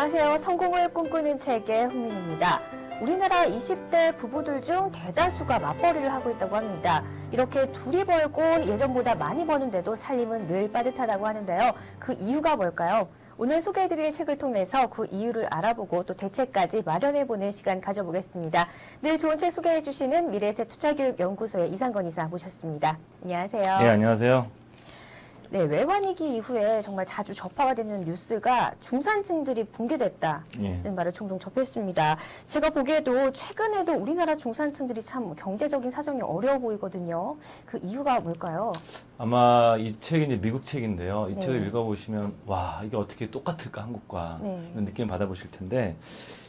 안녕하세요. 성공을 꿈꾸는 책의 홍민입니다. 우리나라 20대 부부들 중 대다수가 맞벌이를 하고 있다고 합니다. 이렇게 둘이 벌고 예전보다 많이 버는데도 살림은 늘 빠듯하다고 하는데요. 그 이유가 뭘까요? 오늘 소개해드릴 책을 통해서 그 이유를 알아보고 또 대책까지 마련해보는 시간 가져보겠습니다. 늘 좋은 책 소개해주시는 미래에셋투자교육연구소의 이상건 이사 모셨습니다. 안녕하세요. 네, 안녕하세요. 네, 외환위기 이후에 정말 자주 접하가 되는 뉴스가 중산층들이 붕괴됐다는 말을 종종 접했습니다. 제가 보기에도 최근에도 우리나라 중산층들이 참 경제적인 사정이 어려워 보이거든요. 그 이유가 뭘까요? 아마 이 책이 이제 미국 책인데요. 이 네. 책을 읽어보시면 와, 이게 어떻게 똑같을까 한국과 이런 느낌 받아보실 텐데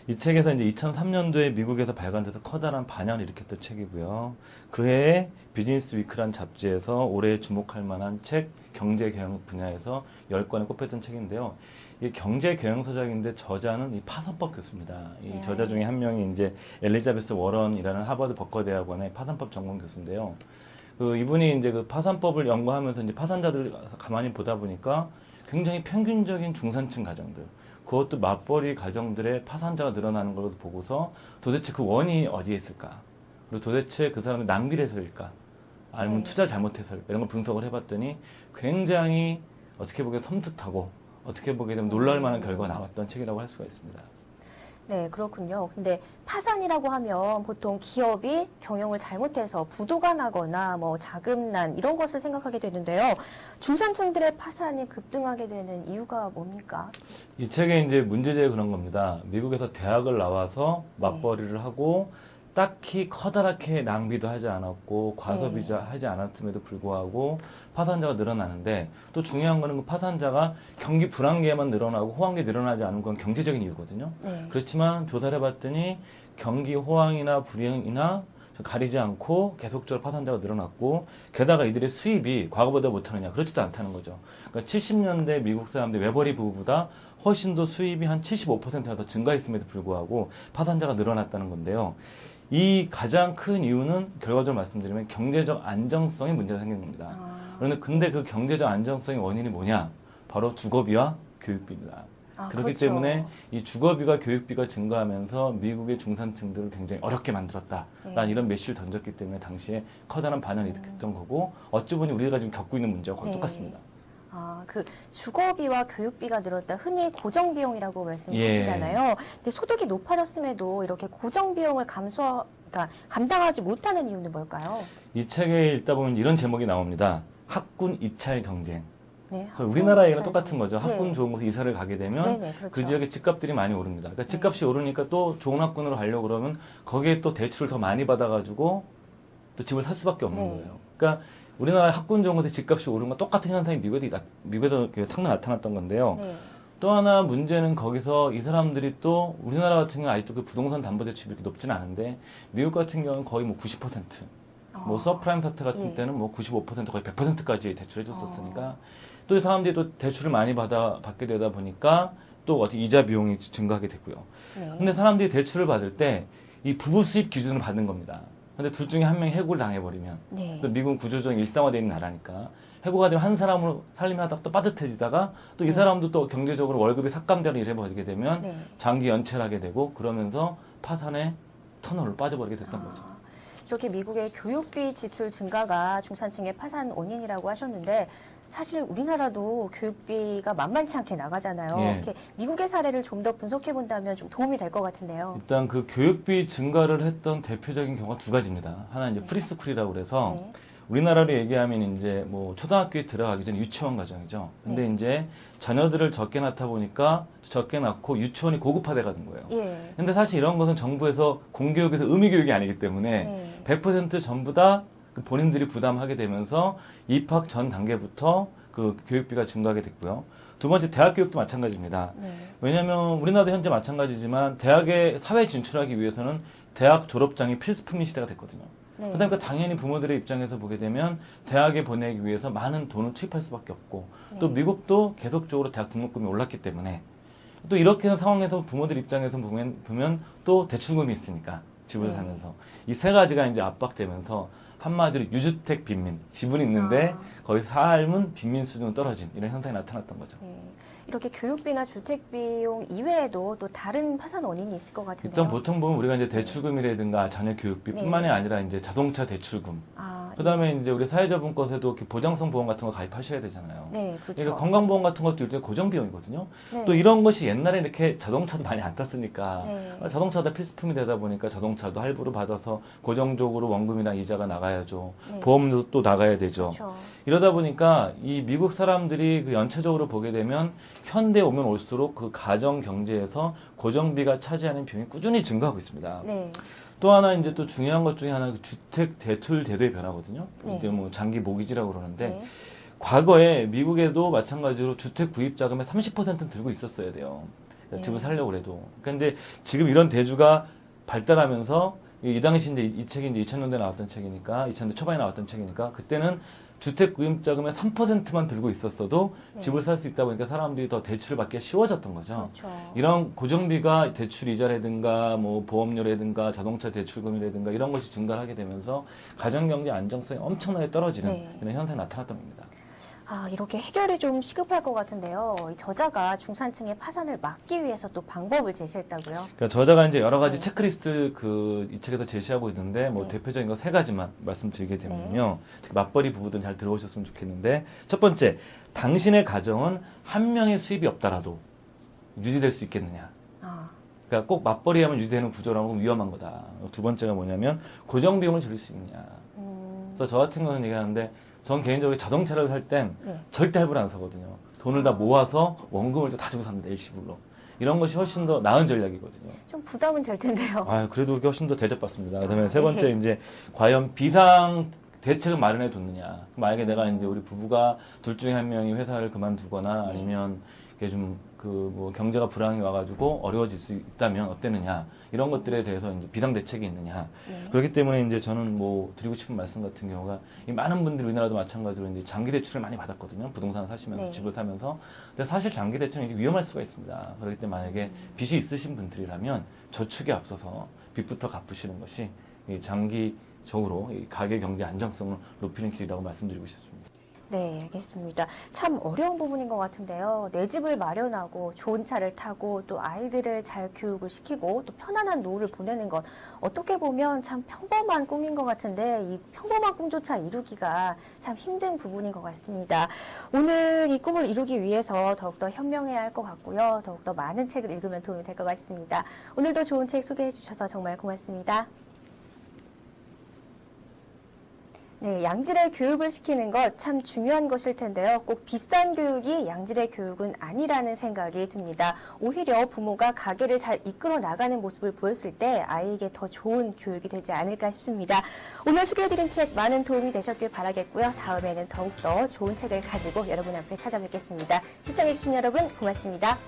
이 책에서 이제 2003년도에 미국에서 발간돼서 커다란 반향을 일으켰던 책이고요. 그 해에 비즈니스 위크란 잡지에서 올해 주목할 만한 책 경제 경영 분야에서 10권에 꼽혔던 책인데요. 이 경제 경영 서적인데 저자는 이 파산법 교수입니다. 이 저자 중에 한 명이 이제 엘리자베스 워런이라는 하버드 버커대학원의 파산법 전공 교수인데요. 이분이 이제 그 파산법을 연구하면서 이제 파산자들을 가만히 보다 보니까 굉장히 평균적인 중산층 가정들, 그것도 맞벌이 가정들의 파산자가 늘어나는 걸 보고서 도대체 그 원인이 어디에 있을까? 그리고 도대체 그 사람들 낭비를 해서일까? 아니면 투자 잘못해서일까? 이런 걸 분석을 해봤더니 굉장히 어떻게 보기에 섬뜩하고 어떻게 보게 되면 놀랄 만한 결과가 나왔던 책이라고 할 수가 있습니다. 네, 그렇군요. 근데 파산이라고 하면 보통 기업이 경영을 잘못해서 부도가 나거나 뭐 자금난 이런 것을 생각하게 되는데요. 중산층들의 파산이 급등하게 되는 이유가 뭡니까? 이 책에 이제 문제제가 그런 겁니다. 미국에서 대학을 나와서 맞벌이를 하고 딱히 커다랗게 낭비도 하지 않았고 과소비자 하지 않았음에도 불구하고 파산자가 늘어나는데, 또 중요한 거는 그 파산자가 경기 불황계만 늘어나고 호황계 늘어나지 않은 건 경제적인 이유거든요. 그렇지만 조사를 해봤더니 경기 호황이나 불황이나 가리지 않고 계속적으로 파산자가 늘어났고, 게다가 이들의 수입이 과거보다 못하느냐, 그렇지도 않다는 거죠. 그러니까 70년대 미국 사람들 외벌이 부부보다 훨씬 더 수입이 한 75%가 더 증가했음에도 불구하고 파산자가 늘어났다는 건데요. 이 가장 큰 이유는 결과적으로 말씀드리면 경제적 안정성에 문제가 생긴 겁니다. 그런데 근데 그 경제적 안정성의 원인이 뭐냐? 바로 주거비와 교육비입니다. 그렇기 그렇죠. 때문에 이 주거비가 교육비가 증가하면서 미국의 중산층들을 굉장히 어렵게 만들었다라는 이런 메시지를 던졌기 때문에 당시에 커다란 반향을 일으켰던 거고, 어찌 보니 우리가 지금 겪고 있는 문제와 거의 똑같습니다. 그 주거비와 교육비가 늘었다. 흔히 고정비용이라고 말씀하시잖아요. 근데 소득이 높아졌음에도 이렇게 고정비용을 그러니까 감당하지 못하는 이유는 뭘까요? 이 책에 읽다 보면 이런 제목이 나옵니다. 학군 입찰 경쟁. 네, 우리나라 얘기랑 똑같은 거죠. 학군 좋은 곳에 이사를 가게 되면 그렇죠. 그 지역에 집값들이 많이 오릅니다. 그러니까 집값이 오르니까 또 좋은 학군으로 가려고 그러면 거기에 또 대출을 더 많이 받아가지고 또 집을 살 수밖에 없는 거예요. 그러니까 우리나라 학군 좋은 곳에 집값이 오른 건 똑같은 현상이 미국에도 상당히 나타났던 건데요. 또 하나 문제는 거기서 이 사람들이 또 우리나라 같은 경우는 아직도 그 부동산 담보대출이 이렇게 높지는 않은데, 미국 같은 경우는 거의 뭐 90%, 뭐 서프라임 사태 같은 때는 뭐 95% 거의 100%까지 대출해 줬었으니까 또 이 사람들이 또 대출을 많이 받게 되다 보니까 또 어떻게 이자 비용이 증가하게 됐고요. 근데 사람들이 대출을 받을 때 이 부부 수입 기준을 받는 겁니다. 근데 둘 중에 한 명이 해고를 당해버리면, 또 미국은 구조적인 일상화되어 있는 나라니까 해고가 되면 한 사람으로 살림하다가 또 빠듯해지다가 또 이 사람도 또 경제적으로 월급이 삭감되는 일을 해버리게 되면 장기 연체를 하게 되고, 그러면서 파산의 터널로 빠져버리게 됐던 거죠. 이렇게 미국의 교육비 지출 증가가 중산층의 파산 원인이라고 하셨는데, 사실 우리나라도 교육비가 만만치 않게 나가잖아요. 이렇게 미국의 사례를 좀 더 분석해 본다면 좀 도움이 될 것 같은데요. 일단 그 교육비 증가를 했던 대표적인 경우가 두 가지입니다. 하나 이제 프리스쿨이라고 그래서 우리나라로 얘기하면 이제 뭐 초등학교에 들어가기 전 유치원 과정이죠. 근데 이제 자녀들을 적게 낳다 보니까 적게 낳고 유치원이 고급화돼 가는 거예요. 근데 사실 이런 것은 정부에서 공교육에서 의무교육이 아니기 때문에 100% 전부 다 본인들이 부담하게 되면서 입학 전 단계부터 그 교육비가 증가하게 됐고요. 두 번째, 대학 교육도 마찬가지입니다. 왜냐하면 우리나라도 현재 마찬가지지만 대학에 사회 진출하기 위해서는 대학 졸업장이 필수품인 시대가 됐거든요. 그러니까 당연히 부모들의 입장에서 보게 되면 대학에 보내기 위해서 많은 돈을 투입할 수밖에 없고, 또 미국도 계속적으로 대학 등록금이 올랐기 때문에 또 이렇게 상황에서 부모들 입장에서 보면 또 대출금이 있으니까 집을 사면서 이 세 가지가 이제 압박되면서 한마디로 유주택 빈민, 집은 있는데 거기 삶은 빈민 수준으로 떨어진 이런 현상이 나타났던 거죠. 이렇게 교육비나 주택비용 이외에도 또 다른 파산 원인이 있을 것 같은데요. 일단 보통 보면 우리가 이제 대출금이라든가 자녀 교육비뿐만이 네. 아니라 이제 자동차 대출금. 아, 그다음에 이제 우리 사회자분 것에도 이렇게 보장성 보험 같은 거 가입하셔야 되잖아요. 네, 그렇죠. 그러니까 건강보험 같은 것도 일종의 고정 비용이거든요. 네. 또 이런 것이 옛날에 이렇게 자동차도 많이 안 탔으니까 네. 자동차도 필수품이 되다 보니까 자동차도 할부로 받아서 고정적으로 원금이나 이자가 나가야죠. 네. 보험도 또 나가야 되죠. 그렇죠. 이러다 보니까 이 미국 사람들이 그 연체적으로 보게 되면 현대에 오면 올수록 그 가정 경제에서 고정비가 차지하는 비용이 꾸준히 증가하고 있습니다. 네. 또 하나 이제 또 중요한 것 중에 하나가 그 주택 대출 제도의 변화거든요. 네. 이제 뭐 장기 모기지라고 그러는데 네. 과거에 미국에도 마찬가지로 주택 구입 자금의 30%는 들고 있었어야 돼요. 그러니까 네. 집을 살려고 해도. 그런데 지금 이런 대주가 발달하면서 이 당시 이제 이 책이 이제 2000년대 나왔던 책이니까 2000년대 초반에 나왔던 책이니까 그때는 주택 구입 자금의 3%만 들고 있었어도 네. 집을 살 수 있다 보니까 사람들이 더 대출을 받기가 쉬워졌던 거죠. 그렇죠. 이런 고정비가 대출 이자라든가 뭐 보험료라든가 자동차 대출금이라든가 이런 것이 증가를 하게 되면서 가정경제 안정성이 엄청나게 떨어지는 네. 이런 현상이 나타났던 겁니다. 아, 이렇게 해결이 좀 시급할 것 같은데요. 이 저자가 중산층의 파산을 막기 위해서 또 방법을 제시했다고요. 그러니까 저자가 이제 여러 가지 네. 체크리스트를 이 책에서 제시하고 있는데 뭐 네. 대표적인 거 세 가지만 말씀드리게 되면요. 특히 맞벌이 부부들 잘 들어오셨으면 좋겠는데 첫 번째, 당신의 가정은 한 명의 수입이 없더라도 유지될 수 있겠느냐. 아, 그러니까 꼭 맞벌이 하면 유지되는 구조라는 건 위험한 거다. 두 번째가 뭐냐면 고정 비용을 줄일 수 있느냐. 그래서 저 같은 거는 얘기하는데 전 개인적으로 자동차를 살 땐 네. 절대 할부를 안 사거든요. 돈을 다 모아서 원금을 다 주고 삽니다. 일시불로. 이런 것이 훨씬 더 나은 전략이거든요. 좀 부담은 될 텐데요. 아, 그래도 그게 훨씬 더 대접받습니다. 그다음에 세 번째 네. 이제 과연 비상 대책을 마련해 뒀느냐. 만약에 내가 이제 우리 부부가 둘 중에 한 명이 회사를 그만두거나 아니면 이게 좀 뭐 경제가 불황이 와가지고 어려워질 수 있다면 어땠느냐. 이런 것들에 대해서 이제 비상 대책이 있느냐. 네. 그렇기 때문에 이제 저는 뭐 드리고 싶은 말씀 같은 경우가 이 많은 분들이 우리나라도 마찬가지로 이제 장기 대출을 많이 받았거든요. 부동산 사시면서 네. 집을 사면서. 근데 사실 장기 대출은 이게 위험할 수가 있습니다. 그렇기 때문에 만약에 빚이 있으신 분들이라면 저축에 앞서서 빚부터 갚으시는 것이 이 장기적으로 이 가계 경제 안정성을 높이는 길이라고 말씀드리고 싶습니다. 네, 알겠습니다. 참 어려운 부분인 것 같은데요. 내 집을 마련하고 좋은 차를 타고 또 아이들을 잘 교육을 시키고 또 편안한 노후를 보내는 것 어떻게 보면 참 평범한 꿈인 것 같은데 이 평범한 꿈조차 이루기가 참 힘든 부분인 것 같습니다. 오늘 이 꿈을 이루기 위해서 더욱더 현명해야 할 것 같고요. 더욱더 많은 책을 읽으면 도움이 될 것 같습니다. 오늘도 좋은 책 소개해 주셔서 정말 고맙습니다. 네, 양질의 교육을 시키는 것 참 중요한 것일 텐데요. 꼭 비싼 교육이 양질의 교육은 아니라는 생각이 듭니다. 오히려 부모가 가게를 잘 이끌어 나가는 모습을 보였을 때 아이에게 더 좋은 교육이 되지 않을까 싶습니다. 오늘 소개해드린 책 많은 도움이 되셨길 바라겠고요. 다음에는 더욱더 좋은 책을 가지고 여러분 앞에 찾아뵙겠습니다. 시청해주신 여러분 고맙습니다.